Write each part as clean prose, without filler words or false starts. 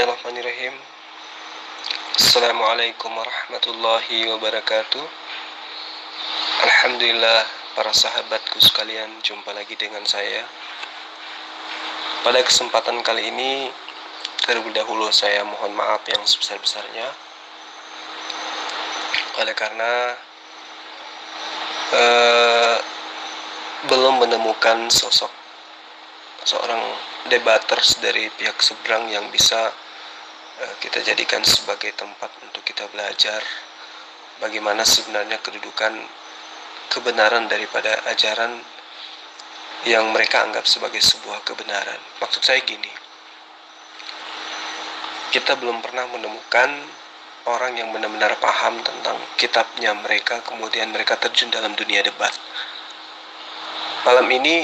Bismillahirrahmanirrahim. Assalamualaikum warahmatullahi wabarakatuh. Alhamdulillah, para sahabatku sekalian, jumpa lagi dengan saya. Pada kesempatan kali ini, terlebih dahulu saya mohon maaf yang sebesar-besarnya oleh karena belum menemukan sosok seorang debaters dari pihak seberang yang bisa kita jadikan sebagai tempat untuk kita belajar bagaimana sebenarnya kedudukan kebenaran daripada ajaran yang mereka anggap sebagai sebuah kebenaran. Maksud saya gini, kita belum pernah menemukan orang yang benar-benar paham tentang kitabnya mereka, kemudian mereka terjun dalam dunia debat. Malam ini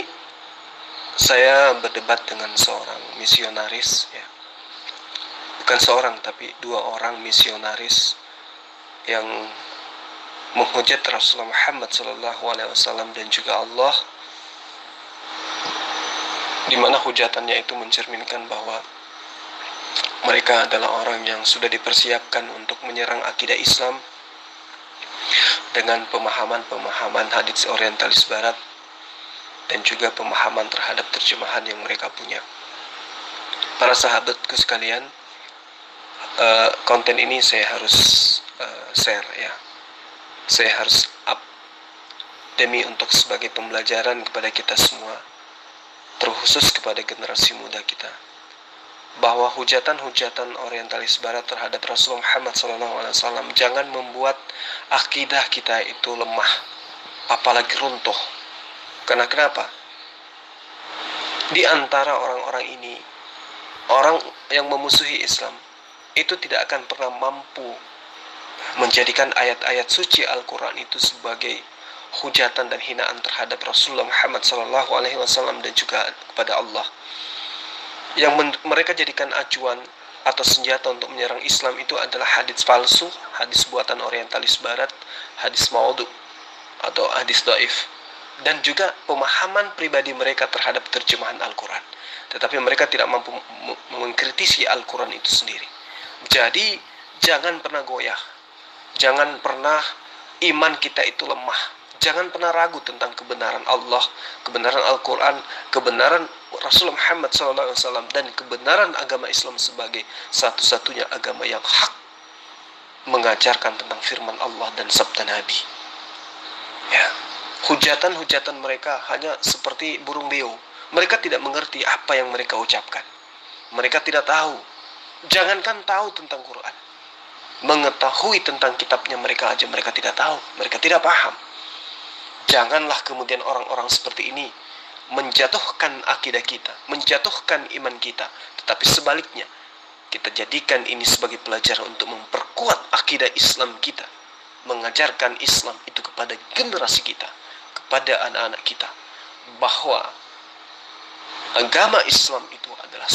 saya berdebat dengan seorang misionaris, ya. Bukan seorang, tapi dua orang misionaris yang menghujat Rasulullah Muhammad SAW dan juga Allah, di mana hujatannya itu mencerminkan bahwa mereka adalah orang yang sudah dipersiapkan untuk menyerang akidah Islam dengan pemahaman-pemahaman hadits orientalis barat dan juga pemahaman terhadap terjemahan yang mereka punya. Para sahabatku sekalian, konten ini saya harus share, ya. Saya harus up demi untuk sebagai pembelajaran kepada kita semua, terkhusus kepada generasi muda kita, bahwa hujatan-hujatan orientalis barat terhadap Rasulullah Muhammad SAW jangan membuat akidah kita itu lemah, apalagi runtuh. Karena kenapa? Di antara orang-orang ini, orang yang memusuhi Islam itu tidak akan pernah mampu menjadikan ayat-ayat suci Al-Quran itu sebagai hujatan dan hinaan terhadap Rasulullah Muhammad SAW dan juga kepada Allah. Yang mereka jadikan acuan atau senjata untuk menyerang Islam itu adalah hadis palsu, hadis buatan orientalis barat, hadis maudhu atau hadis dhaif, dan juga pemahaman pribadi mereka terhadap terjemahan Al-Quran. Tetapi mereka tidak mampu mengkritisi Al-Quran itu sendiri. Jadi jangan pernah goyah, jangan pernah iman kita itu lemah, jangan pernah ragu tentang kebenaran Allah, kebenaran Al-Quran, kebenaran Rasulullah Muhammad SAW, dan kebenaran agama Islam sebagai satu-satunya agama yang hak mengajarkan tentang firman Allah dan sabda Nabi. Ya. Hujatan-hujatan mereka hanya seperti burung beo. Mereka tidak mengerti apa yang mereka ucapkan. Mereka tidak tahu. Jangankan tahu tentang Quran, mengetahui tentang kitabnya mereka aja mereka tidak tahu. Mereka tidak paham. Janganlah kemudian orang-orang seperti ini menjatuhkan akidah kita, menjatuhkan iman kita. Tetapi sebaliknya, kita jadikan ini sebagai pelajaran untuk memperkuat akidah Islam kita, mengajarkan Islam itu kepada generasi kita, pada anak-anak kita, bahwa agama Islam itu adalah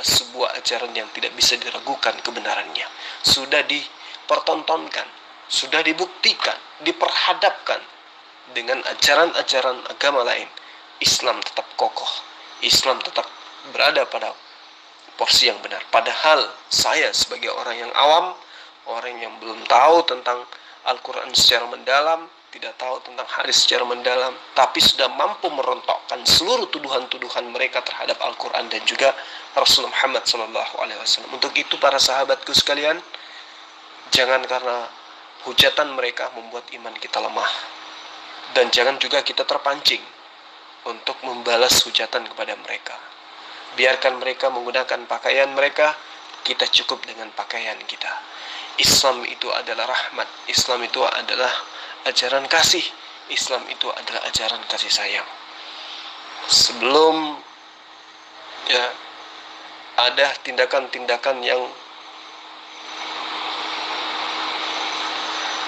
sebuah ajaran yang tidak bisa diragukan kebenarannya. Sudah dipertontonkan, sudah dibuktikan, diperhadapkan dengan ajaran-ajaran agama lain. Islam tetap kokoh, Islam tetap berada pada porsi yang benar. Padahal saya sebagai orang yang awam, orang yang belum tahu tentang Al-Quran secara mendalam, tidak tahu tentang hadis secara mendalam, tapi sudah mampu merontokkan seluruh tuduhan-tuduhan mereka terhadap Al-Quran dan juga Rasulullah Muhammad SAW. Untuk itu para sahabatku sekalian, jangan karena hujatan mereka membuat iman kita lemah, dan jangan juga kita terpancing untuk membalas hujatan kepada mereka. Biarkan mereka menggunakan pakaian mereka, kita cukup dengan pakaian kita. Islam itu adalah rahmat, Islam itu adalah ajaran kasih, Islam itu adalah ajaran kasih sayang. Sebelum ada tindakan-tindakan yang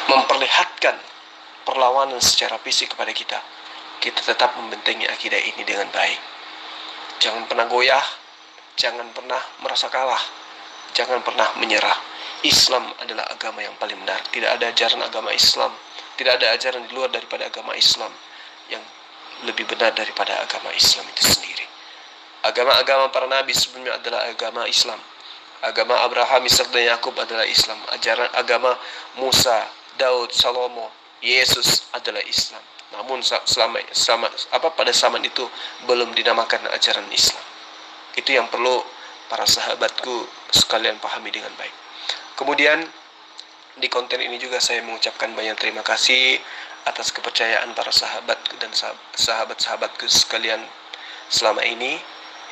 memperlihatkan perlawanan secara fisik kepada kita, kita tetap membentengi akidah ini dengan baik. Jangan pernah goyah, jangan pernah merasa kalah, jangan pernah menyerah. Islam adalah agama yang paling benar. Tidak ada ajaran agama Islam, tidak ada ajaran di luar daripada agama Islam yang lebih benar daripada agama Islam itu sendiri. Agama-agama para nabi sebelumnya adalah agama Islam. Agama Abraham, Ishak dan Yakub adalah Islam. Ajaran agama Musa, Daud, Salomo, Yesus adalah Islam. Namun pada zaman itu belum dinamakan ajaran Islam. Itu yang perlu para sahabatku sekalian pahami dengan baik. Kemudian di konten ini juga saya mengucapkan banyak terima kasih atas kepercayaan para sahabatku dan sahabat-sahabatku sekalian selama ini,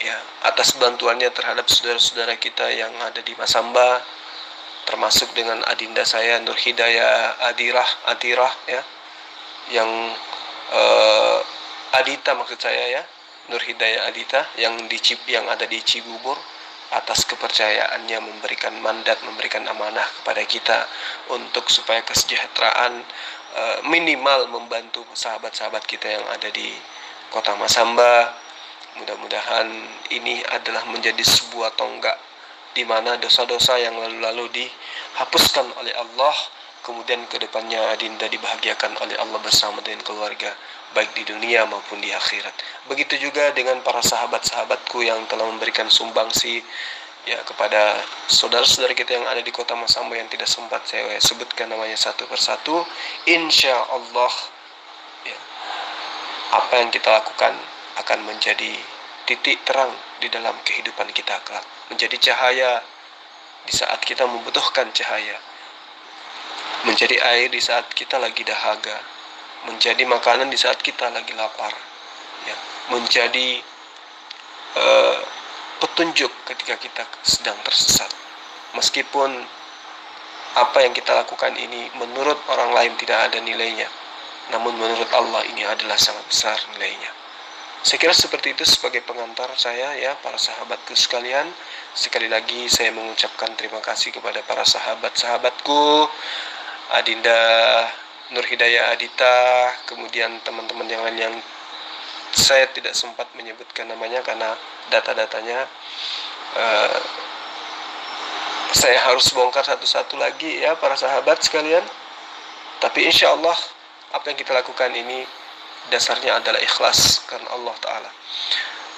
ya, atas bantuannya terhadap saudara-saudara kita yang ada di Masamba, termasuk dengan adinda saya Nur Hidayah Atirah ya, yang Adita maksud saya ya, Nur Hidayah Adita yang ada di Cibubur, atas kepercayaannya memberikan mandat, memberikan amanah kepada kita untuk supaya kesejahteraan minimal membantu sahabat-sahabat kita yang ada di Kota Masamba. Mudah-mudahan ini adalah menjadi sebuah tonggak di mana dosa-dosa yang lalu-lalu dihapuskan oleh Allah, kemudian kedepannya adinda dibahagiakan oleh Allah bersama dengan keluarga, baik di dunia maupun di akhirat. Begitu juga dengan para sahabat-sahabatku yang telah memberikan sumbangsi ya kepada saudara-saudara kita yang ada di Kota Masamba yang tidak sempat saya sebutkan namanya satu persatu. Insya Allah ya, apa yang kita lakukan akan menjadi titik terang di dalam kehidupan kita kelak, menjadi cahaya di saat kita membutuhkan cahaya, menjadi air di saat kita lagi dahaga, menjadi makanan di saat kita lagi lapar, ya, menjadi petunjuk ketika kita sedang tersesat. Meskipun apa yang kita lakukan ini menurut orang lain tidak ada nilainya, namun menurut Allah ini adalah sangat besar nilainya. Saya kira seperti itu sebagai pengantar saya ya, para sahabatku sekalian. Sekali lagi saya mengucapkan terima kasih kepada para sahabat-sahabatku, Adinda Nur Hidayah Adita, kemudian teman-teman yang lain yang saya tidak sempat menyebutkan namanya karena data-datanya saya harus bongkar satu-satu lagi ya para sahabat sekalian. Tapi insya Allah apa yang kita lakukan ini dasarnya adalah ikhlas karena Allah Ta'ala.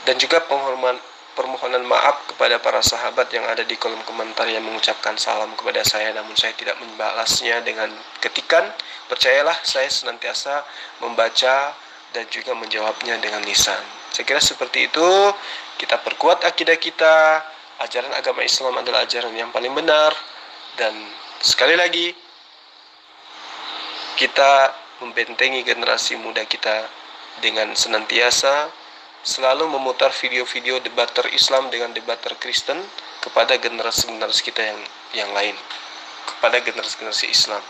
Dan juga permohonan maaf kepada para sahabat yang ada di kolom komentar yang mengucapkan salam kepada saya, namun saya tidak membalasnya dengan ketikan. Percayalah, saya senantiasa membaca dan juga menjawabnya dengan lisan. Saya kira seperti itu. Kita perkuat akidah kita. Ajaran agama Islam adalah ajaran yang paling benar. Dan sekali lagi, kita membentengi generasi muda kita dengan senantiasa selalu memutar video-video debater Islam dengan debater Kristen kepada generasi-generasi kita yang lain, kepada generasi-generasi Islam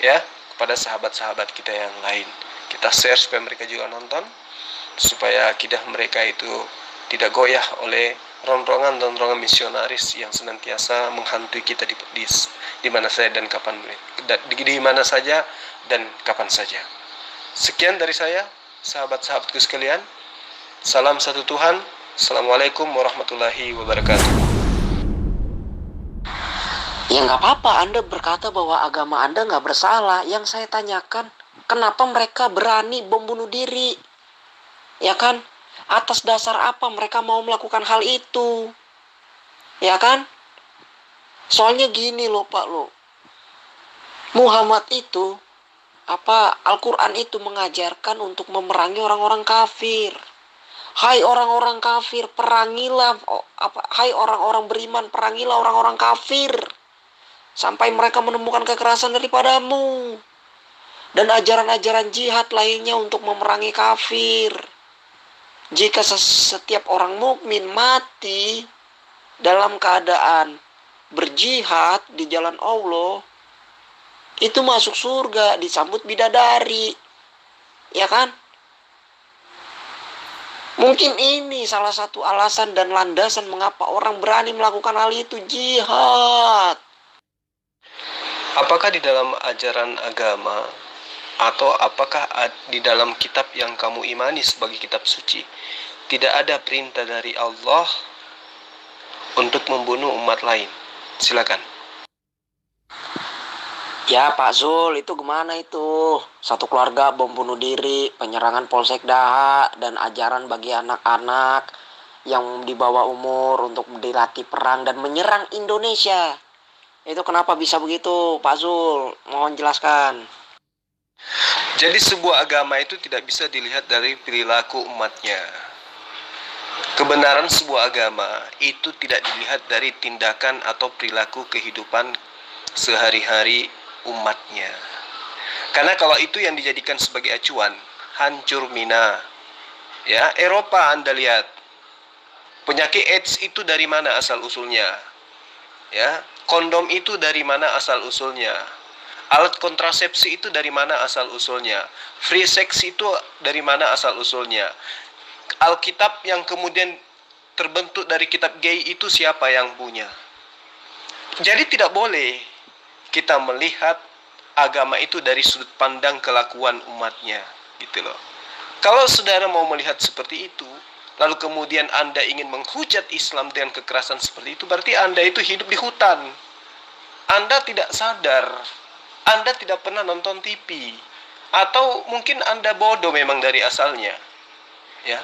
ya, kepada sahabat-sahabat kita yang lain. Kita share supaya mereka juga nonton, supaya akidah mereka itu tidak goyah oleh ronrongan misionaris yang senantiasa menghantui kita di mana saja dan kapan, di mana saja dan kapan saja. Sekian dari saya, sahabat-sahabatku sekalian. Salam satu Tuhan. Assalamualaikum warahmatullahi wabarakatuh. Ya nggak apa-apa Anda berkata bahwa agama Anda nggak bersalah. Yang saya tanyakan, kenapa mereka berani bom bunuh diri? Ya kan? Atas dasar apa mereka mau melakukan hal itu? Ya kan? Soalnya gini loh Pak lo, Muhammad itu Al-Quran itu mengajarkan untuk memerangi orang-orang kafir. Hai orang-orang kafir, perangilah. Hai orang-orang beriman, perangilah orang-orang kafir sampai mereka menemukan kekerasan daripadamu. Dan ajaran-ajaran jihad lainnya untuk memerangi kafir. Jika setiap orang mukmin mati dalam keadaan berjihad di jalan Allah, itu masuk surga, disambut bidadari. Ya kan? Mungkin ini salah satu alasan dan landasan mengapa orang berani melakukan hal itu, jihad. Apakah di dalam ajaran agama atau apakah di dalam kitab yang kamu imani sebagai kitab suci tidak ada perintah dari Allah untuk membunuh umat lain? Silakan. Ya Pak Zul, itu gimana itu? Satu keluarga bom bunuh diri, penyerangan Polsek Daha, dan ajaran bagi anak-anak yang di bawah umur untuk dilatih perang dan menyerang Indonesia. Itu kenapa bisa begitu, Pak Zul? Mohon jelaskan. Jadi sebuah agama itu tidak bisa dilihat dari perilaku umatnya. Kebenaran sebuah agama itu tidak dilihat dari tindakan atau perilaku kehidupan sehari-hari umatnya. Karena kalau itu yang dijadikan sebagai acuan, hancur mina. Ya, Eropa Anda lihat. Penyakit AIDS itu dari mana asal usulnya? Ya, kondom itu dari mana asal usulnya? Alat kontrasepsi itu dari mana asal usulnya? Free sex itu dari mana asal usulnya? Alkitab yang kemudian terbentuk dari kitab gay itu siapa yang punya? Jadi tidak boleh kita melihat agama itu dari sudut pandang kelakuan umatnya, gitu loh. Kalau saudara mau melihat seperti itu, lalu kemudian Anda ingin menghujat Islam dengan kekerasan seperti itu, berarti Anda itu hidup di hutan. Anda tidak sadar, Anda tidak pernah nonton TV, atau mungkin Anda bodoh memang dari asalnya. Ya,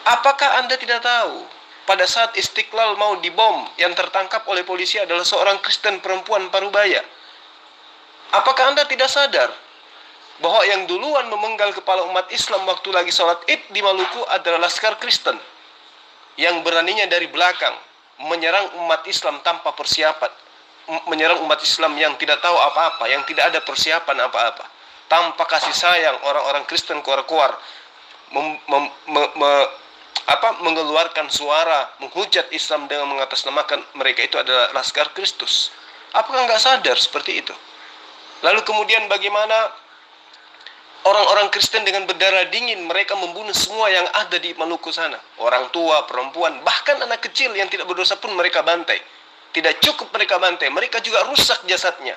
apakah Anda tidak tahu pada saat Istiqlal mau dibom, yang tertangkap oleh polisi adalah seorang Kristen perempuan parubaya? Apakah Anda tidak sadar bahwa yang duluan memenggal kepala umat Islam waktu lagi sholat Id di Maluku adalah Laskar Kristen yang beraninya dari belakang menyerang umat Islam tanpa persiapan, menyerang umat Islam yang tidak tahu apa-apa, yang tidak ada persiapan apa-apa, tanpa kasih sayang. Orang-orang Kristen keluar-keluar mengeluarkan suara menghujat Islam dengan mengatasnamakan mereka itu adalah Laskar Kristus. Apakah nggak sadar seperti itu? Lalu kemudian bagaimana orang-orang Kristen dengan berdarah dingin mereka membunuh semua yang ada di Maluku sana. Orang tua, perempuan, bahkan anak kecil yang tidak berdosa pun mereka bantai. Tidak cukup mereka bantai, mereka juga rusak jasadnya.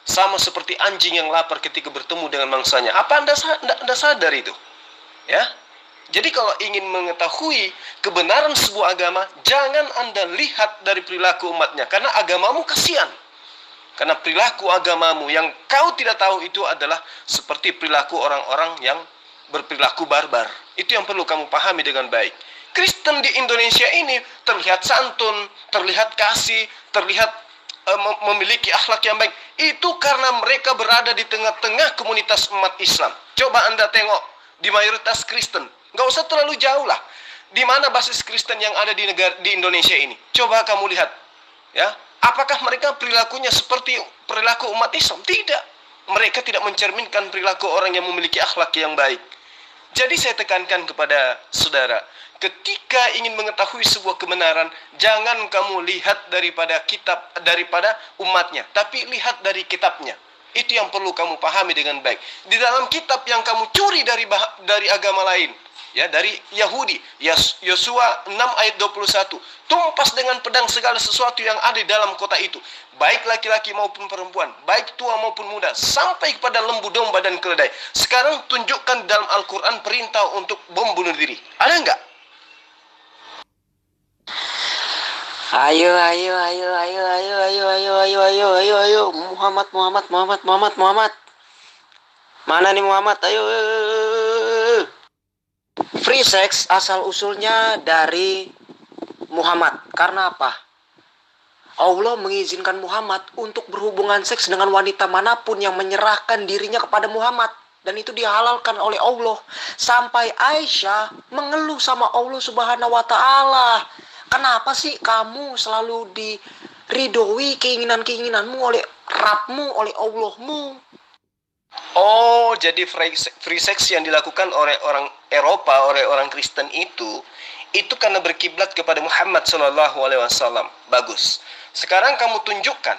Sama seperti anjing yang lapar ketika bertemu dengan mangsanya. Apa Anda sadar itu? Ya. Jadi kalau ingin mengetahui kebenaran sebuah agama, jangan Anda lihat dari perilaku umatnya. Karena agamamu kasihan. Karena perilaku agamamu yang kau tidak tahu itu adalah seperti perilaku orang-orang yang berperilaku barbar. Itu yang perlu kamu pahami dengan baik. Kristen di Indonesia ini terlihat santun, terlihat kasih, terlihat memiliki akhlak yang baik. Itu karena mereka berada di tengah-tengah komunitas umat Islam. Coba Anda tengok di mayoritas Kristen. Nggak usah terlalu jauh lah. Di mana basis Kristen yang ada di Indonesia ini? Coba kamu lihat. Ya, apakah mereka perilakunya seperti perilaku umat Islam? Tidak. Mereka tidak mencerminkan perilaku orang yang memiliki akhlak yang baik. Jadi saya tekankan kepada saudara, ketika ingin mengetahui sebuah kebenaran, jangan kamu lihat daripada umatnya, tapi lihat dari kitabnya. Itu yang perlu kamu pahami dengan baik. Di dalam kitab yang kamu curi dari agama lain, ya, dari Yahudi, Yosua 6 ayat 21, tumpas dengan pedang segala sesuatu yang ada di dalam kota itu, baik laki-laki maupun perempuan, baik tua maupun muda, sampai kepada lembu domba dan keledai. Sekarang tunjukkan dalam Al-Quran perintah untuk bom bunuh diri. Ada enggak? Ayo, Muhammad. Mana nih Muhammad? Ayo. Free sex asal usulnya dari Muhammad. Karena apa? Allah mengizinkan Muhammad untuk berhubungan seks dengan wanita manapun yang menyerahkan dirinya kepada Muhammad. Dan itu dihalalkan oleh Allah. Sampai Aisyah mengeluh sama Allah Subhanahu wa ta'ala. Kenapa sih kamu selalu diridhoi keinginan-keinginanmu oleh Rabbmu, oleh Allahmu? Oh, jadi free sex yang dilakukan oleh orang Eropa, oleh orang Kristen itu karena berkiblat kepada Muhammad SAW. Bagus. Sekarang kamu tunjukkan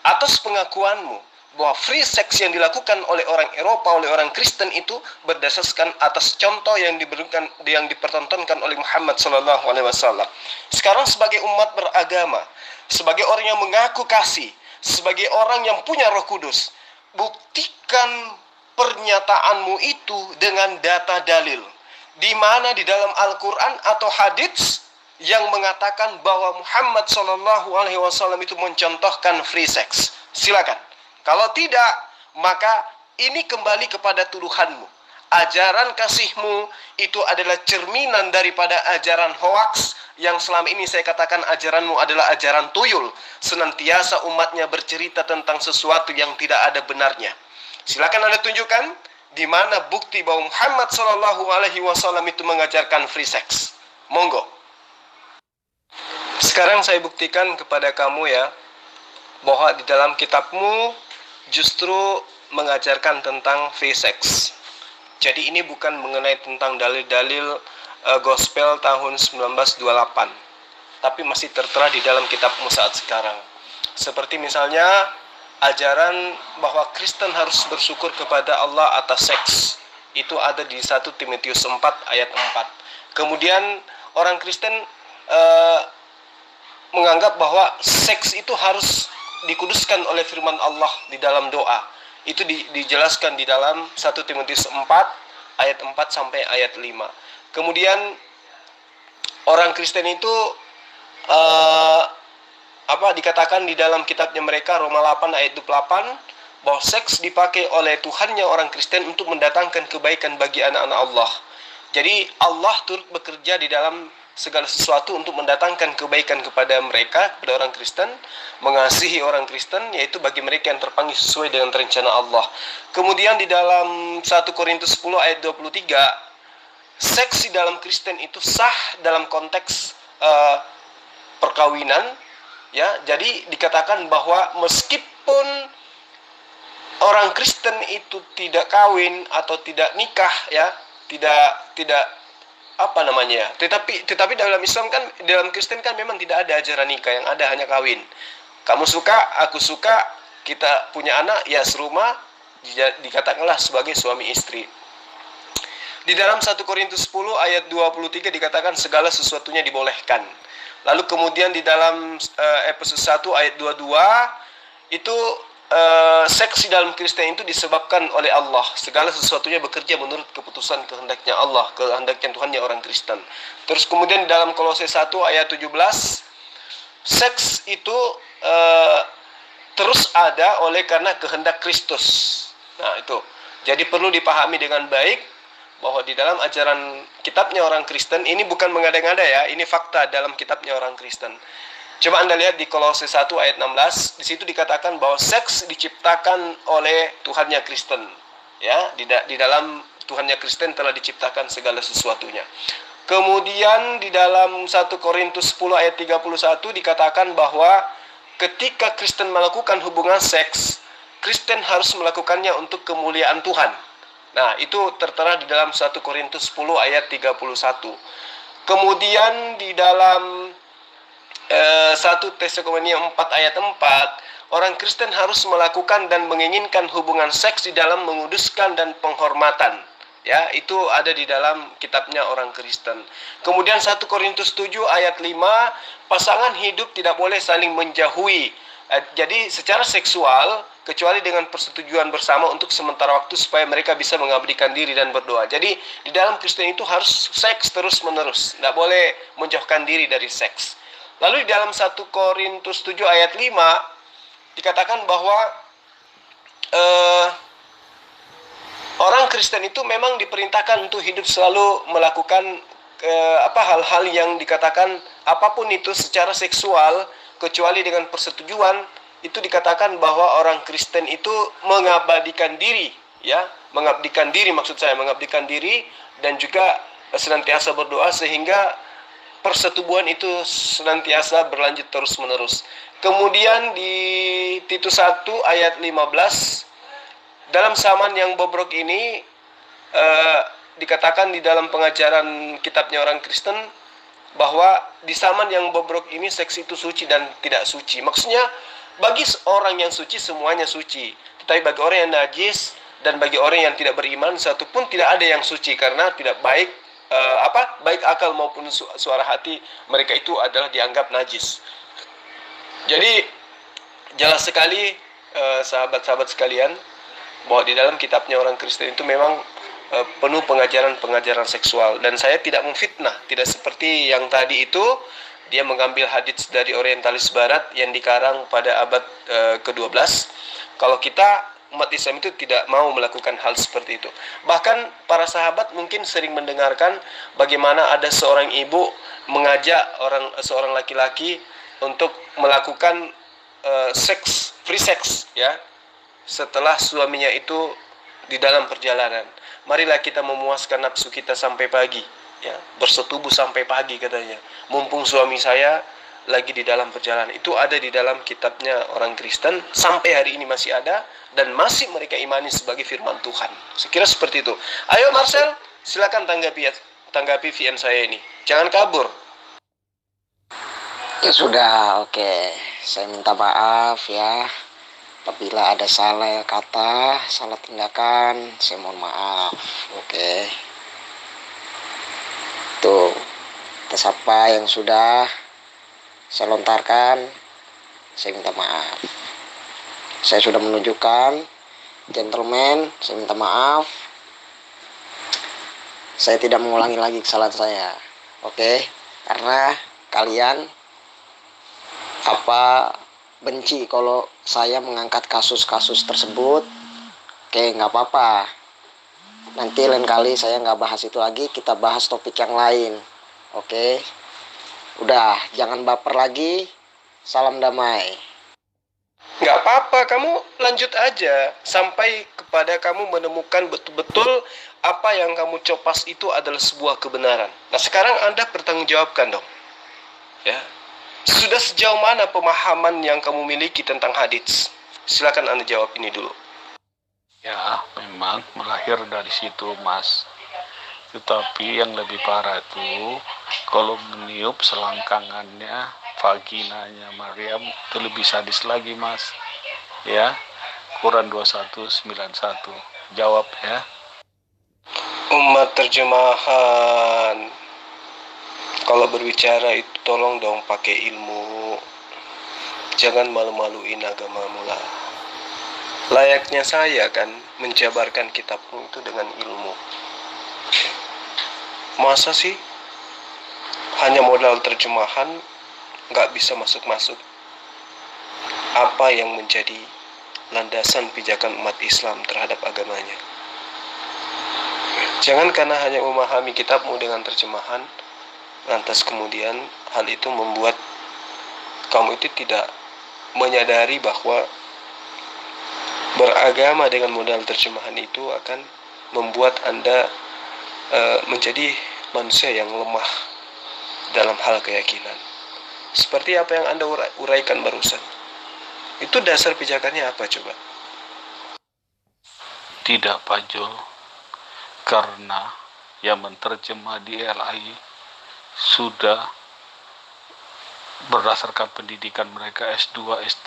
atas pengakuanmu bahwa free sex yang dilakukan oleh orang Eropa, oleh orang Kristen itu berdasarkan atas contoh yang dipertontonkan oleh Muhammad SAW. Sekarang sebagai umat beragama, sebagai orang yang mengaku kasih, sebagai orang yang punya Roh Kudus, buktikan pernyataanmu itu dengan data dalil. Di mana di dalam Al-Quran atau hadits yang mengatakan bahwa Muhammad SAW itu mencontohkan free sex. Silakan. Kalau tidak, maka ini kembali kepada tuduhanmu. ajaran kasihmu itu adalah cerminan daripada ajaran hoaks yang selama ini saya katakan ajaranmu adalah ajaran tuyul. Senantiasa umatnya bercerita tentang sesuatu yang tidak ada benarnya. Silakan Anda tunjukkan di mana bukti bahwa Muhammad Shallallahu Alaihi Wasallam itu mengajarkan free sex. Monggo. Sekarang saya buktikan kepada kamu ya, bahwa di dalam kitabmu justru mengajarkan tentang free sex. Jadi ini bukan mengenai tentang dalil-dalil gospel tahun 1928, tapi masih tertera di dalam kitabmu saat sekarang. Seperti misalnya ajaran bahwa Kristen harus bersyukur kepada Allah atas seks. Itu ada di 1 Timotius 4 ayat 4. Kemudian orang Kristen menganggap bahwa seks itu harus dikuduskan oleh firman Allah di dalam doa. Itu dijelaskan di dalam 1 Timotius 4 ayat 4 sampai ayat 5. Kemudian orang Kristen itu dikatakan di dalam kitabnya mereka Roma 8 ayat 28 bahwa seks dipakai oleh Tuhannya orang Kristen untuk mendatangkan kebaikan bagi anak-anak Allah. Jadi Allah turut bekerja di dalam segala sesuatu untuk mendatangkan kebaikan kepada mereka, kepada orang Kristen, mengasihi orang Kristen, yaitu bagi mereka yang terpanggil sesuai dengan rencana Allah. Kemudian di dalam 1 Korintus 10 ayat 23, seks di dalam Kristen itu sah dalam konteks perkawinan, ya. Jadi dikatakan bahwa meskipun orang Kristen itu tidak kawin atau tidak nikah, ya, tidak tetapi dalam Islam kan, dalam Kristen kan memang tidak ada ajaran nikah, yang ada hanya kawin. Kamu suka, aku suka, kita punya anak, ya serumah, dikatakanlah sebagai suami istri. Di dalam 1 Korintus 10 ayat 23 dikatakan segala sesuatunya dibolehkan. Lalu kemudian di dalam Efesus 1 ayat 22 itu seks di dalam Kristen itu disebabkan oleh Allah. Segala sesuatunya bekerja menurut keputusan kehendaknya Allah, kehendaknya Tuhannya orang Kristen. Terus kemudian di dalam Kolose 1 ayat 17, seks itu terus ada oleh karena kehendak Kristus. Nah itu, jadi perlu dipahami dengan baik bahwa di dalam ajaran kitabnya orang Kristen, ini bukan mengada-ngada ya, ini fakta dalam kitabnya orang Kristen. Coba Anda lihat di Kolose 1 ayat 16, di situ dikatakan bahwa seks diciptakan oleh Tuhannya Kristen. Ya, di dalam Tuhannya Kristen telah diciptakan segala sesuatunya. Kemudian di dalam 1 Korintus 10 ayat 31 dikatakan bahwa ketika Kristen melakukan hubungan seks, Kristen harus melakukannya untuk kemuliaan Tuhan. Nah, itu tertera di dalam 1 Korintus 10 ayat 31. Kemudian di dalam 1 Tesalonika 4 ayat 4, orang Kristen harus melakukan dan menginginkan hubungan seks di dalam menguduskan dan penghormatan. Ya, itu ada di dalam kitabnya orang Kristen. Kemudian 1 Korintus 7 ayat 5, pasangan hidup tidak boleh saling menjauhi. Jadi secara seksual kecuali dengan persetujuan bersama untuk sementara waktu supaya mereka bisa mengabdikan diri dan berdoa. Jadi di dalam Kristen itu harus seks terus-menerus, tidak boleh menjauhkan diri dari seks. Lalu di dalam 1 Korintus 7 ayat 5 dikatakan bahwa orang Kristen itu memang diperintahkan untuk hidup selalu melakukan hal-hal yang dikatakan apapun itu secara seksual kecuali dengan persetujuan. Itu dikatakan bahwa orang Kristen itu mengabadikan diri, ya, mengabdikan diri mengabdikan diri dan juga senantiasa berdoa sehingga persetubuhan itu senantiasa berlanjut terus-menerus. Kemudian di Titus 1 ayat 15, dalam zaman yang bobrok ini dikatakan di dalam pengajaran kitabnya orang Kristen bahwa di zaman yang bobrok ini seks itu suci dan tidak suci. Maksudnya bagi orang yang suci semuanya suci, tetapi bagi orang yang najis dan bagi orang yang tidak beriman satupun tidak ada yang suci, karena tidak baik baik akal maupun suara hati mereka itu adalah dianggap najis. Jadi jelas sekali sahabat-sahabat sekalian bahwa di dalam kitabnya orang Kristen itu memang penuh pengajaran seksual, dan saya tidak memfitnah, tidak seperti yang tadi itu dia mengambil hadits dari orientalis barat yang dikarang pada abad ke-12. Kalau kita umat Islam itu tidak mau melakukan hal seperti itu. Bahkan para sahabat mungkin sering mendengarkan bagaimana ada seorang ibu mengajak seorang laki-laki untuk melakukan free sex ya, setelah suaminya itu di dalam perjalanan. Marilah kita memuaskan nafsu kita sampai pagi ya, bersetubuh sampai pagi katanya, mumpung suami saya lagi di dalam perjalanan. Itu ada di dalam kitabnya orang Kristen, sampai hari ini masih ada dan masih mereka imani sebagai firman Tuhan. Sekira seperti itu. Ayo Marcel, silakan tanggapi VN saya ini. Jangan kabur. Ya sudah, oke. Saya minta maaf ya. Apabila ada salah kata, salah tindakan, saya mohon maaf. Oke. Tuh, atas apa yang sudah saya lontarkan, saya minta maaf. Saya sudah menunjukkan, gentleman, saya minta maaf. Saya tidak mengulangi lagi kesalahan saya. Oke? Karena kalian benci kalau saya mengangkat kasus-kasus tersebut. Oke, nggak apa-apa. Nanti lain kali saya nggak bahas itu lagi, kita bahas topik yang lain. Oke? Udah, jangan baper lagi. Salam damai. Nggak apa-apa, kamu lanjut aja sampai kepada kamu menemukan betul-betul apa yang kamu copas itu adalah sebuah kebenaran. Nah, sekarang Anda bertanggung jawabkan dong. Ya. Sudah sejauh mana pemahaman yang kamu miliki tentang hadits? Silakan Anda jawab ini dulu. Ya, memang melahir dari situ, Mas. Tetapi yang lebih parah itu, kalau meniup selangkangannya, vaginanya Maryam, itu lebih sadis lagi, Mas. Ya, Quran 2191. Jawab ya. Umat terjemahan, kalau berbicara itu tolong dong pakai ilmu. Jangan malu-maluin agamamu lah. Layaknya saya kan menjabarkan kitabmu itu dengan ilmu. Masa sih hanya modal terjemahan nggak bisa masuk-masuk apa yang menjadi landasan pijakan umat Islam terhadap agamanya. Jangan karena hanya memahami kitabmu dengan terjemahan, lantas kemudian hal itu membuat kamu itu tidak menyadari bahwa beragama dengan modal terjemahan itu akan membuat Anda menjadi manusia yang lemah dalam hal keyakinan. Seperti apa yang Anda uraikan barusan. Itu dasar pijakannya apa coba? Tidak, Pak Jul. Karena yang menterjemah di LI sudah berdasarkan pendidikan mereka S2, S3,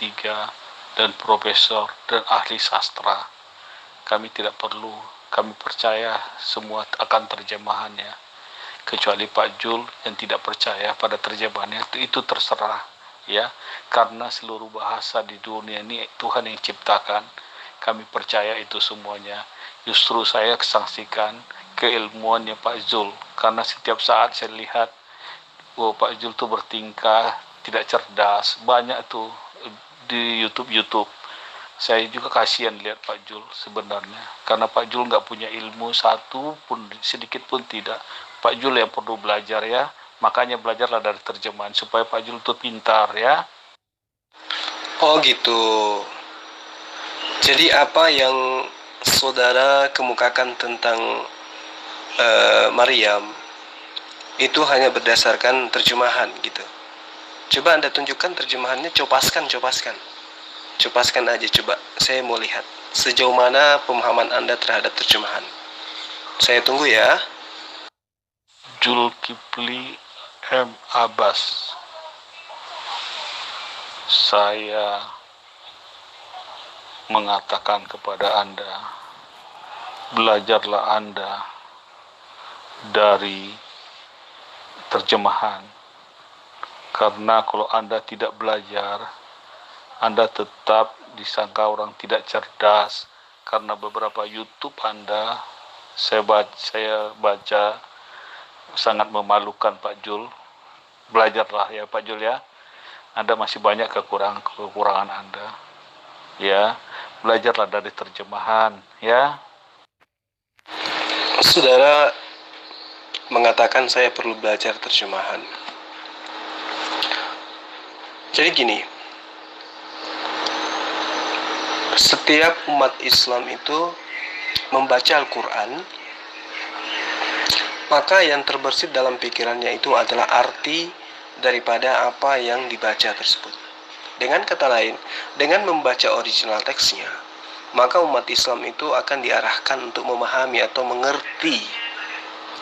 dan profesor, dan ahli sastra. Kami tidak perlu, kami percaya semua akan terjemahannya. Kecuali Pak Jul yang tidak percaya pada terjemahannya, itu terserah. Ya, karena seluruh bahasa di dunia ini Tuhan yang ciptakan. Kami percaya itu semuanya. Justru saya kesaksikan keilmuannya Pak Zul, karena setiap saat saya lihat Pak Zul tuh bertingkah tidak cerdas, banyak tuh di YouTube. Saya juga kasihan lihat Pak Jul sebenarnya, karena Pak Jul nggak punya ilmu satu pun, sedikit pun tidak. Pak Jul yang perlu belajar ya, makanya belajarlah dari terjemahan supaya Pak Jul tuh pintar ya. Oh gitu. Jadi apa yang saudara kemukakan tentang Maryam itu hanya berdasarkan terjemahan gitu. Coba Anda tunjukkan terjemahannya, copaskan aja coba. Saya mau lihat sejauh mana pemahaman Anda terhadap terjemahan. Saya tunggu ya. Zulkifli M. Abbas. Saya mengatakan kepada Anda, belajarlah Anda dari terjemahan. Karena kalau Anda tidak belajar, Anda tetap disangka orang tidak cerdas. Karena beberapa YouTube Anda, saya baca sangat memalukan Pak Jul. Belajarlah ya Pak Jul ya. Anda masih banyak kekurangan Anda. Ya, Belajarlah dari terjemahan, ya. Saudara mengatakan saya perlu belajar terjemahan. Jadi gini, setiap umat Islam itu membaca Al-Quran, maka yang terbersit dalam pikirannya itu adalah arti daripada apa yang dibaca tersebut. Dengan kata lain, dengan membaca original teksnya, maka umat Islam itu akan diarahkan untuk memahami atau mengerti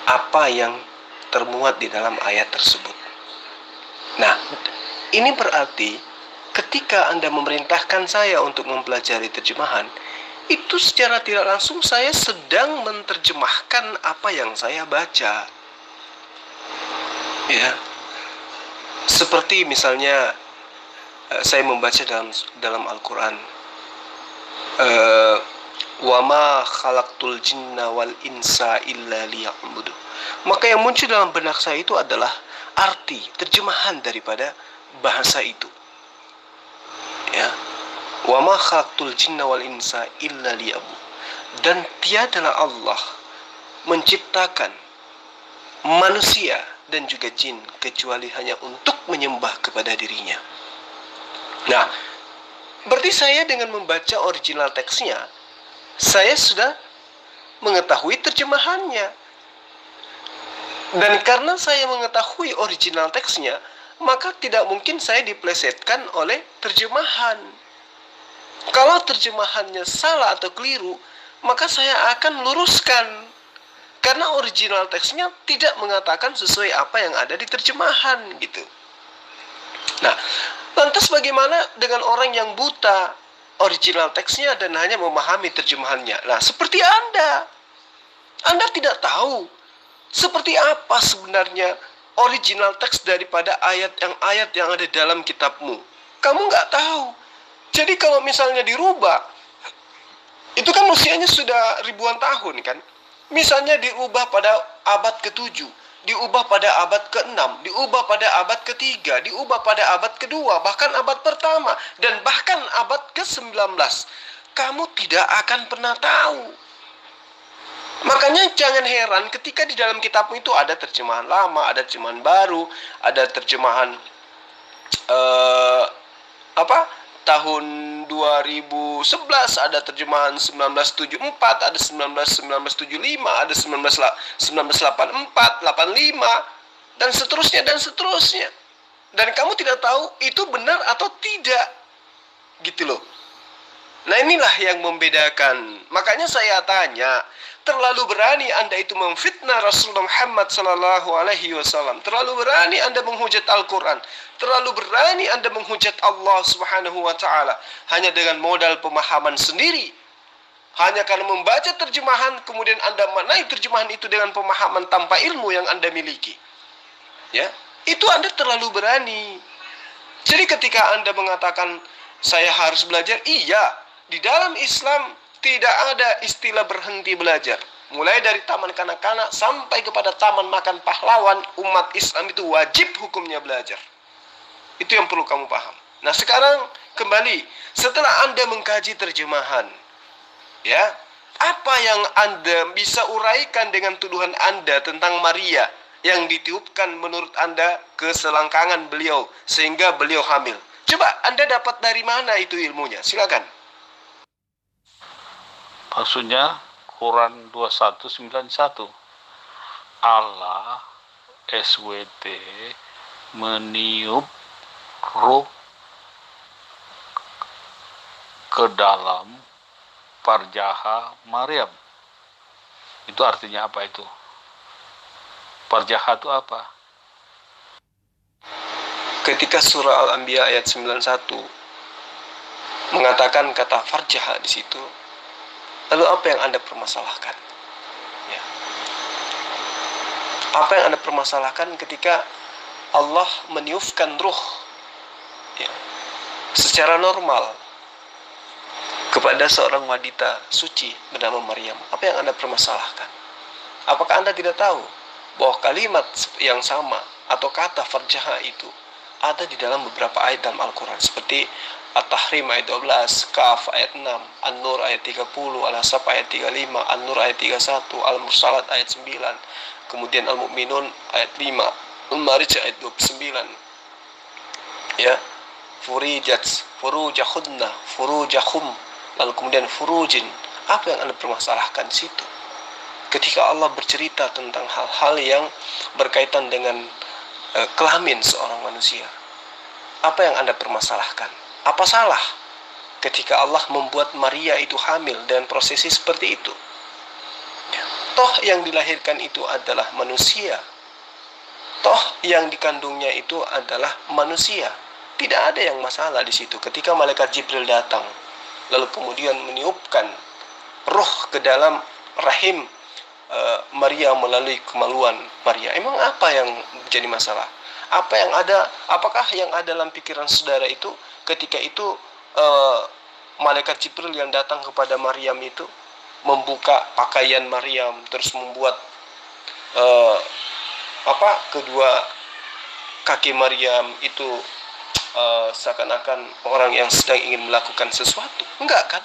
apa yang termuat di dalam ayat tersebut. Nah, ini berarti ketika Anda memerintahkan saya untuk mempelajari terjemahan, itu secara tidak langsung saya sedang menerjemahkan apa yang saya baca. Ya. Seperti misalnya saya membaca dalam Al-Quran, wa ma khalaqtul jinna wal insa illa liya'budu. Maka yang muncul dalam benak saya itu adalah arti, terjemahan daripada bahasa itu. Ya. Wa ma khalaqtul jinna wal insa illa liya'budu. Dan tiadalah Allah menciptakan manusia dan juga jin kecuali hanya untuk menyembah kepada dirinya. Nah, berarti saya dengan membaca original teksnya, saya sudah mengetahui terjemahannya. Dan karena saya mengetahui original teksnya, maka tidak mungkin saya diplesetkan oleh terjemahan. Kalau terjemahannya salah atau keliru, maka saya akan luruskan. Karena original teksnya tidak mengatakan sesuai apa yang ada di terjemahan, gitu. Nah, lantas bagaimana dengan orang yang buta original teksnya dan hanya memahami terjemahannya? Nah, seperti Anda. Anda tidak tahu seperti apa sebenarnya original teks daripada ayat yang ada dalam kitabmu. Kamu nggak tahu. Jadi kalau misalnya dirubah, itu kan usianya sudah ribuan tahun kan. Misalnya diubah pada abad ke-7, diubah pada abad ke-6, diubah pada abad ke-3, diubah pada abad ke-2, bahkan abad pertama, dan bahkan abad ke-19. Kamu tidak akan pernah tahu. Makanya jangan heran ketika di dalam kitabmu itu ada terjemahan lama, ada terjemahan baru, ada terjemahan tahun 2011, ada terjemahan 1974, ada 1975, ada 1984, 85, dan seterusnya dan seterusnya. Dan kamu tidak tahu itu benar atau tidak, gitu loh. Nah, inilah yang membedakan. Makanya saya tanya, terlalu berani Anda itu memfitnah Rasulullah Muhammad SAW. Terlalu berani Anda menghujat Al-Quran. Terlalu berani Anda menghujat Allah Subhanahu wa Ta'ala hanya dengan modal pemahaman sendiri. Hanya karena membaca terjemahan, kemudian Anda menaik terjemahan itu dengan pemahaman tanpa ilmu yang Anda miliki. Ya, itu Anda terlalu berani. Jadi ketika Anda mengatakan saya harus belajar, iya, di dalam Islam tidak ada istilah berhenti belajar. Mulai dari taman kanak-kanak sampai kepada taman makan pahlawan, umat Islam itu wajib hukumnya belajar. Itu yang perlu kamu paham. Nah, sekarang kembali, setelah Anda mengkaji terjemahan, ya, apa yang Anda bisa uraikan dengan tuduhan Anda tentang Maria yang ditiupkan menurut Anda ke selangkangan beliau sehingga beliau hamil? Coba Anda dapat dari mana itu ilmunya? Silakan. Maksudnya Quran 2191, Allah SWT meniup ruh ke dalam parjaha Maryam. Itu artinya apa itu? Parjaha itu apa? Ketika surah Al-Anbiya ayat 91 mengatakan kata farjaha di situ, lalu apa yang Anda permasalahkan? Ya. Apa yang Anda permasalahkan ketika Allah meniupkan ruh, ya, secara normal kepada seorang wanita suci bernama Maryam? Apa yang Anda permasalahkan? Apakah Anda tidak tahu bahwa kalimat yang sama atau kata farjaha itu ada di dalam beberapa ayat dalam Al-Quran, seperti At-Tahrim ayat 12, Kaf ayat 6, An-Nur ayat 30, Al-Ahzab ayat 35, An-Nur ayat 31, Al-Mursalat ayat 9, kemudian Al-Mu'minun ayat 5, Al-Marij ayat 29. Ya, furujahunna, furujahum, lalu kemudian furujin. Apa yang Anda permasalahkan di situ? Ketika Allah bercerita tentang hal-hal yang berkaitan dengan kelamin seorang manusia, apa yang Anda permasalahkan? Apa salah ketika Allah membuat Maria itu hamil dan prosesi seperti itu? Toh yang dilahirkan itu adalah manusia. Toh yang dikandungnya itu adalah manusia. Tidak ada yang masalah di situ. Ketika malaikat Jibril datang, lalu kemudian meniupkan roh ke dalam rahim Maria melalui kemaluan Maria, emang apa yang menjadi masalah? Apa yang ada? Apakah yang ada dalam pikiran saudara itu ketika itu malaikat Jibril yang datang kepada Maryam itu membuka pakaian Maryam, terus membuat kedua kaki Maryam itu seakan-akan orang yang sedang ingin melakukan sesuatu? Enggak kan?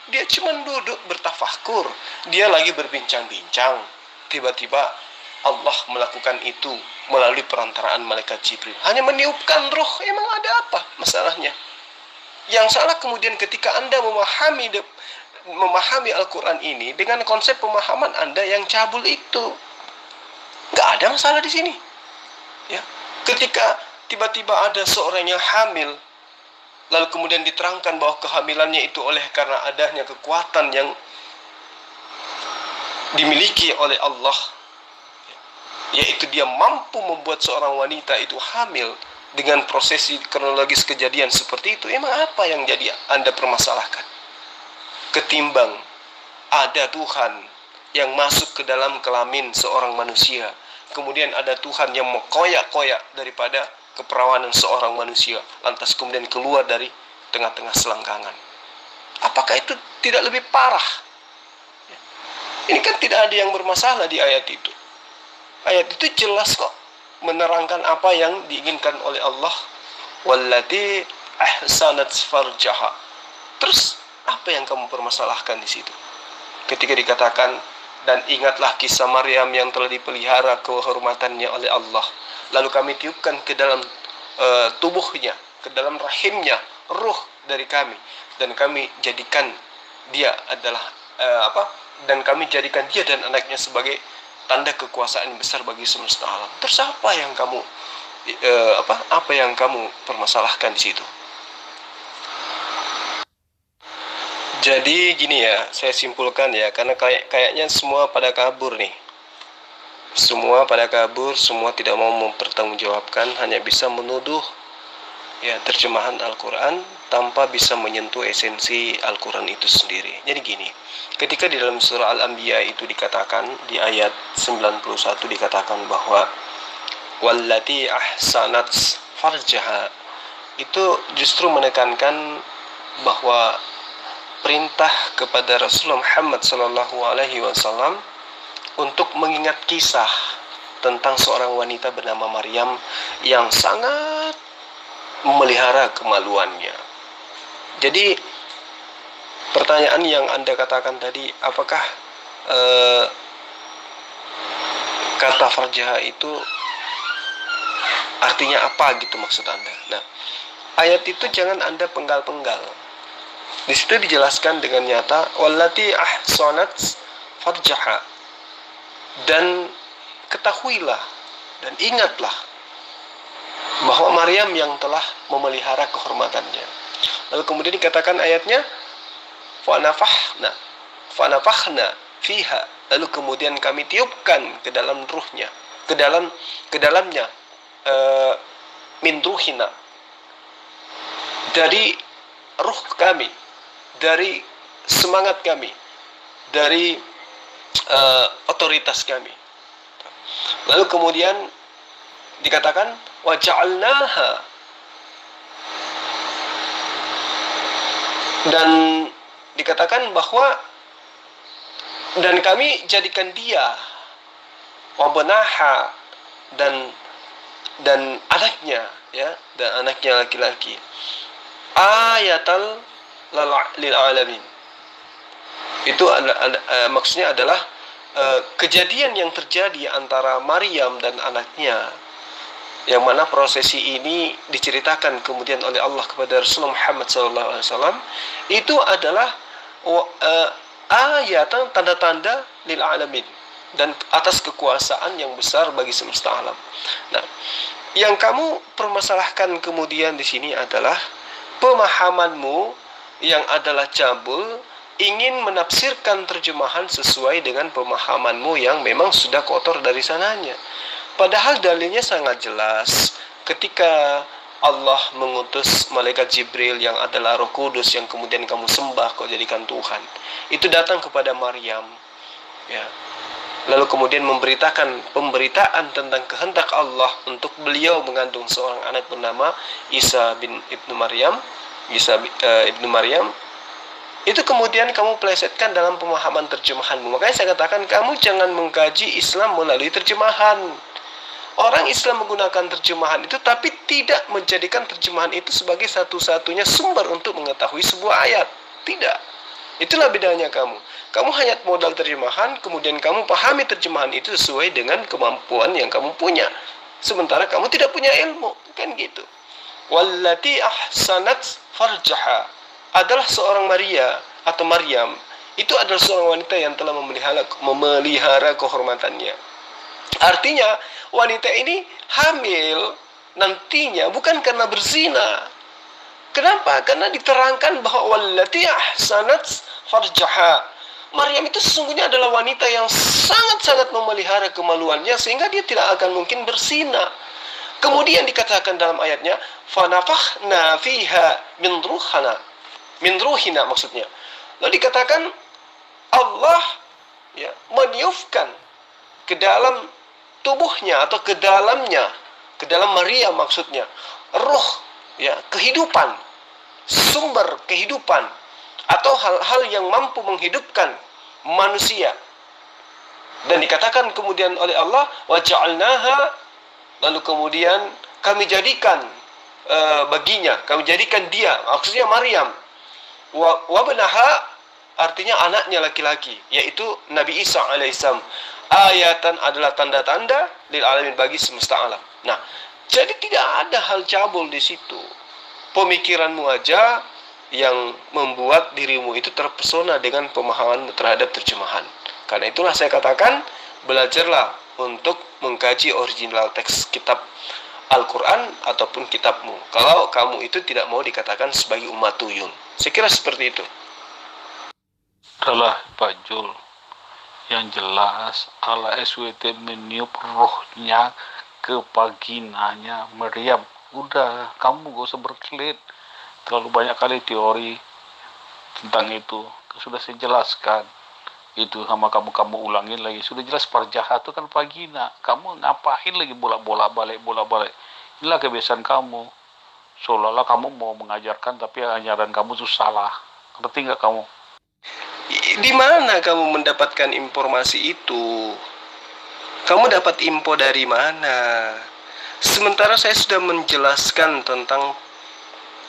Dia cuma duduk bertafakur, dia lagi berbincang-bincang. Tiba-tiba Allah melakukan itu melalui perantaraan malaikat Jibril, hanya meniupkan roh. Emang ada apa masalahnya? Yang salah kemudian ketika Anda memahami Al-Quran ini dengan konsep pemahaman Anda yang cabul itu. Nggak ada masalah di sini. Ya, ketika tiba-tiba ada seorang yang hamil, lalu kemudian diterangkan bahwa kehamilannya itu oleh karena adanya kekuatan yang dimiliki oleh Allah, yaitu dia mampu membuat seorang wanita itu hamil dengan prosesi kronologis kejadian seperti itu. Emang apa yang jadi Anda permasalahkan? Ketimbang ada Tuhan yang masuk ke dalam kelamin seorang manusia, kemudian ada Tuhan yang mengkoyak-koyak daripada keperawanan seorang manusia, lantas kemudian keluar dari tengah-tengah selangkangan. Apakah itu tidak lebih parah? Ini kan tidak ada yang bermasalah di ayat itu. Ayat itu jelas kok menerangkan apa yang diinginkan oleh Allah. Wallati ahsanat farjaha. Terus apa yang kamu permasalahkan di situ? Ketika dikatakan, dan ingatlah kisah Maryam yang telah dipelihara kehormatannya oleh Allah, lalu kami tiupkan ke dalam tubuhnya, ke dalam rahimnya ruh dari kami, dan kami jadikan dia adalah dan kami jadikan dia dan anaknya sebagai tanda kekuasaan besar bagi semesta alam. Terus apa yang kamu apa yang kamu permasalahkan di situ? Jadi gini ya, saya simpulkan ya, karena kayaknya semua pada kabur nih. Semua pada kabur, semua tidak mau mempertanggungjawabkan, hanya bisa menuduh ya terjemahan Al-Quran tanpa bisa menyentuh esensi Al-Quran itu sendiri. Jadi gini, ketika di dalam surah Al-Anbiya itu dikatakan, di ayat 91 dikatakan bahwa wallati ahsanat farjaha, itu justru menekankan bahwa perintah kepada Rasulullah Muhammad SAW untuk mengingat kisah tentang seorang wanita bernama Maryam yang sangat memelihara kemaluannya. Jadi pertanyaan yang Anda katakan tadi, apakah kata farjaha itu artinya apa gitu maksud Anda? Nah, ayat itu jangan Anda penggal-penggal. Di situ dijelaskan dengan nyata wallati ahsanat farjaha, dan ketahuilah dan ingatlah bahwa Maryam yang telah memelihara kehormatannya. Lalu kemudian dikatakan ayatnya fanafakhna fiha, lalu kemudian kami tiupkan ke dalam ruhnya, ke dalamnya min ruhina, dari ruh kami, dari semangat kami, dari otoritas kami. Lalu kemudian dikatakan waja'alnaha, dan dikatakan bahwa dan kami jadikan dia wabanaha, dan anaknya ya, dan anaknya laki-laki. Ayatal lil alamin. Itu maksudnya adalah kejadian yang terjadi antara Maryam dan anaknya, yang mana prosesi ini diceritakan kemudian oleh Allah kepada Rasulullah Muhammad SAW. Itu adalah ayat, tanda-tanda lil alamin, dan atas kekuasaan yang besar bagi semesta alam. Nah, yang kamu permasalahkan kemudian di sini adalah pemahamanmu yang adalah cabul, ingin menafsirkan terjemahan sesuai dengan pemahamanmu yang memang sudah kotor dari sananya. Padahal dalilnya sangat jelas. Ketika Allah mengutus malaikat Jibril yang adalah Roh Kudus yang kemudian kamu sembah, kau jadikan Tuhan, itu datang kepada Maryam, ya. Lalu kemudian memberitakan pemberitaan tentang kehendak Allah untuk beliau mengandung seorang anak bernama Isa ibnu Maryam. Itu kemudian kamu plesetkan dalam pemahaman terjemahanmu. Makanya saya katakan, kamu jangan mengkaji Islam melalui terjemahan. Orang Islam menggunakan terjemahan itu, tapi tidak menjadikan terjemahan itu sebagai satu-satunya sumber untuk mengetahui sebuah ayat. Tidak. Itulah bedanya kamu. Kamu hanya modal terjemahan, kemudian kamu pahami terjemahan itu sesuai dengan kemampuan yang kamu punya. Sementara kamu tidak punya ilmu. Kan gitu. Wallati ahsanat farjaha adalah seorang Maria atau Maryam. Itu adalah seorang wanita yang telah memelihara kehormatannya. Artinya, wanita ini hamil nantinya bukan karena berzina. Kenapa? Karena diterangkan bahwa wallati ahsanat farjaha. Maryam itu sesungguhnya adalah wanita yang sangat-sangat memelihara kemaluannya sehingga dia tidak akan mungkin berzina. Kemudian dikatakan dalam ayatnya, fanafakhna fiha min ruhina maksudnya. Lalu dikatakan Allah, ya, meniupkan ke dalam tubuhnya atau ke dalam Maria maksudnya, roh, ya, kehidupan, sumber kehidupan atau hal-hal yang mampu menghidupkan manusia. Dan dikatakan kemudian oleh Allah, waja'alnaha, lalu kemudian kami jadikan baginya, kami jadikan dia, maksudnya Maryam, wabnaha, artinya anaknya laki-laki, yaitu Nabi Isa alaihissalam. Ayatan adalah tanda-tanda lil alamin, bagi semesta alam. Nah, jadi tidak ada hal cabul di situ. Pemikiranmu aja yang membuat dirimu itu terpesona dengan pemahaman terhadap terjemahan. Karena itulah saya katakan, belajarlah untuk mengkaji original teks kitab Al-Quran ataupun kitabmu, kalau kamu itu tidak mau dikatakan sebagai umat tuyul. Saya kira seperti itu. Adalah Pak Jul, yang jelas Allah SWT meniup rohnya ke vaginanya Maryam. Udah, kamu gak usah berkelit. Terlalu banyak kali teori tentang itu. Sudah saya jelaskan. Itu sama kamu ulangin lagi. Sudah jelas farjah itu kan vagina. Kamu ngapain lagi bola-balik. Inilah kebiasaan kamu. Seolah-olah kamu mau mengajarkan, tapi ajaran kamu itu salah. Ngerti nggak kamu? Di mana kamu mendapatkan informasi itu? Kamu dapat info dari mana? Sementara saya sudah menjelaskan tentang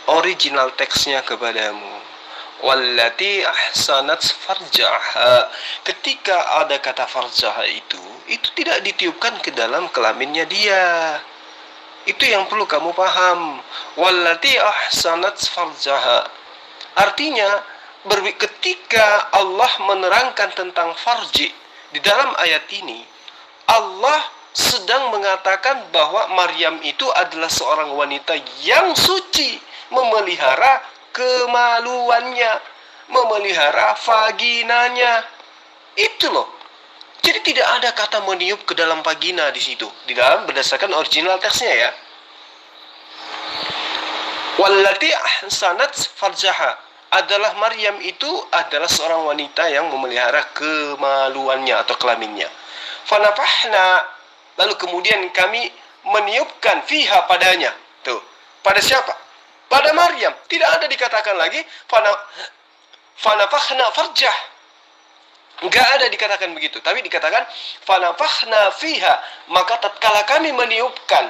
original teksnya kepadamu. Wallati ahsanat farjaha. Ketika ada kata farjaha itu tidak ditiupkan ke dalam kelaminnya dia. Itu yang perlu kamu paham. Wallati ahsanat farjaha. Artinya, ketika Allah menerangkan tentang farji di dalam ayat ini, Allah sedang mengatakan bahwa Maryam itu adalah seorang wanita yang suci, memelihara kemaluannya, memelihara vaginanya. Itu loh. Jadi tidak ada kata meniup ke dalam vagina di situ, di dalam berdasarkan original teksnya, ya. Wallati ahsanat farjaha adalah Maryam itu adalah seorang wanita yang memelihara kemaluannya atau kelaminnya. Fanafahna, lalu kemudian kami meniupkan fiha padanya. Tuh, pada siapa? Pada Maryam. Tidak ada dikatakan lagi fanafakhna farjah. Enggak ada dikatakan begitu, tapi dikatakan fanafakhna fiha, maka tatkala kami meniupkan,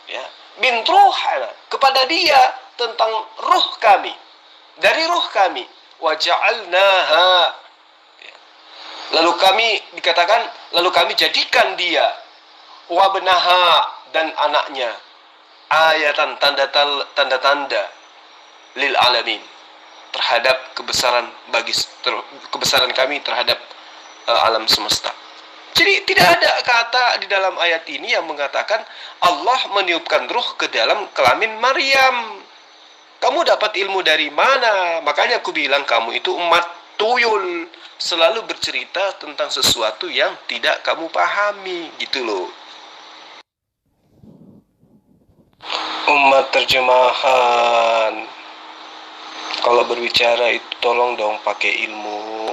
ya, bin ruhana, kepada dia tentang ruh kami, dari ruh kami. Wa ja'alnaha, lalu kami dikatakan, lalu kami jadikan dia, wabnaha, dan anaknya, ayatan, tanda-tanda lil alamin, terhadap kebesaran kami terhadap alam semesta. Jadi tidak ada kata di dalam ayat ini yang mengatakan Allah meniupkan ruh ke dalam kelamin Maryam. Kamu dapat ilmu dari mana? Makanya aku bilang kamu itu umat tuyul, selalu bercerita tentang sesuatu yang tidak kamu pahami, gitu loh. Umat terjemahan, kalau berbicara itu tolong dong pakai ilmu.